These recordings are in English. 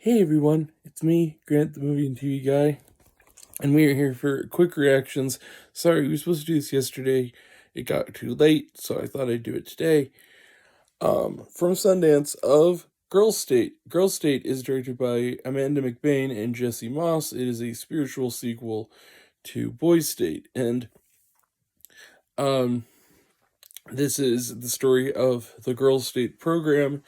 Hey everyone, it's me, Grant, the movie and TV guy, and we are here for quick reactions. Sorry, we were supposed to do this yesterday. It got too late, so I thought I'd do it today. From Sundance of Girl State. Girl State is directed by Amanda McBain and Jesse Moss. It is a spiritual sequel to Boys State, and um, this is the story of the Girl State program,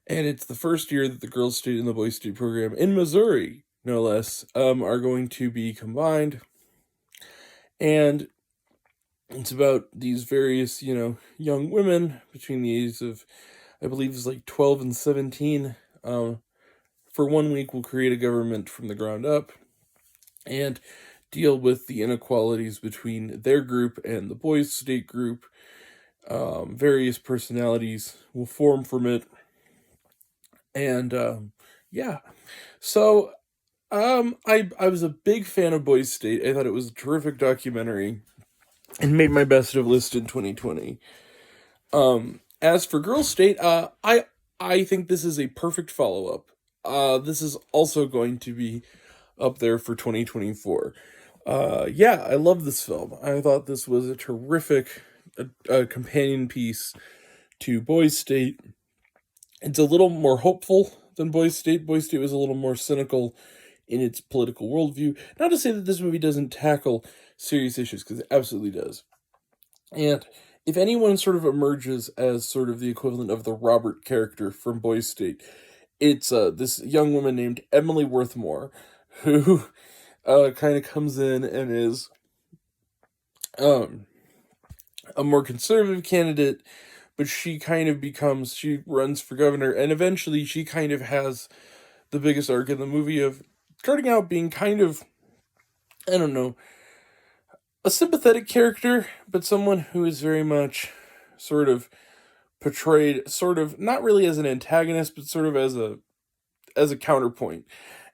and it's the first year that the Girl State and the Boy State program in Missouri, no less, are going to be combined. And it's about these various, young women between the ages of, I believe it's like 12 and 17. For 1 week, will create a government from the ground up and deal with the inequalities between their group and the Boys State group. Various personalities will form from it. And yeah, so I was a big fan of Boys State. I thought it was a terrific documentary and made my best of list in 2020. As for Girl State, I think this is a perfect follow up. This is also going to be up there for 2024. Yeah, I love this film. I thought this was a terrific companion piece to Boys State. It's a little more hopeful than Boys State. Boys State was a little more cynical in its political worldview. Not to say that this movie doesn't tackle serious issues, because it absolutely does. And if anyone sort of emerges as sort of the equivalent of the Robert character from Boys State, it's this young woman named Emily Worthmore, who kind of comes in and is a more conservative candidate, but she runs for governor, and eventually she kind of has the biggest arc in the movie of starting out being kind of, I don't know, a sympathetic character, but someone who is very much sort of portrayed sort of not really as an antagonist, but sort of as a counterpoint.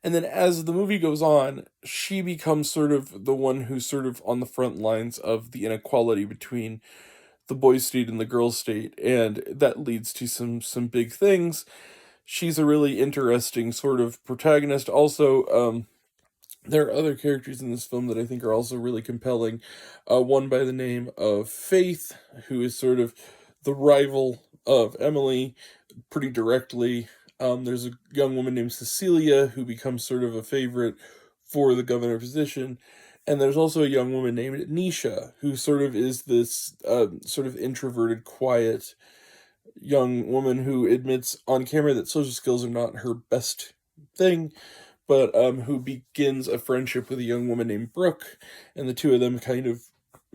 And then as the movie goes on, she becomes sort of the one who's sort of on the front lines of the inequality between the Boys State and the Girls State, and that leads to some big things. She's a really interesting sort of protagonist. Also, there are other characters in this film that I think are also really compelling. One by the name of Faith, who is sort of the rival of Emily pretty directly. There's a young woman named Cecilia who becomes sort of a favorite for the governor position. And there's also a young woman named Nisha, who sort of is this sort of introverted, quiet young woman who admits on camera that social skills are not her best thing, but who begins a friendship with a young woman named Brooke, and the two of them kind of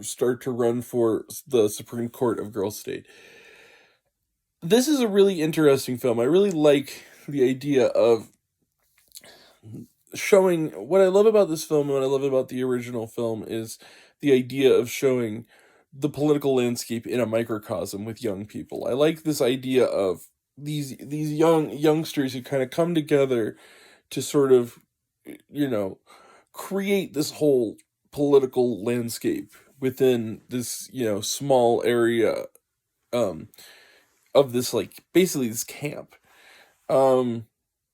start to run for the Supreme Court of Girl State. This is a really interesting film. I really like the idea of showing, what I love about this film and what I love about the original film is the idea of showing the political landscape in a microcosm with young people. I like this idea of these youngsters who kind of come together to sort of, create this whole political landscape within this, small area of this, like, basically this camp.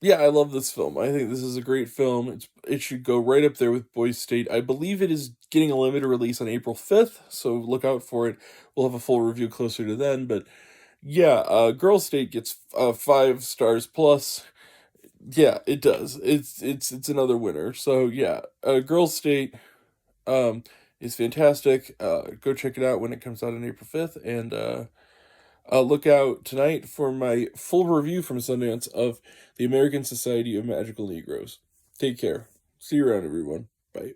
Yeah, I love this film. I think this is a great film. It should go right up there with Boys State. I believe it is getting a limited release on April 5th, so look out for it. We'll have a full review closer to then, but yeah, Girl State gets 5 stars plus. Yeah, it does. It's another winner. So yeah, Girl State is fantastic. Go check it out when it comes out on April 5th, and look out tonight for my full review from Sundance of the American Society of Magical Negroes. Take care. See you around, everyone. Bye.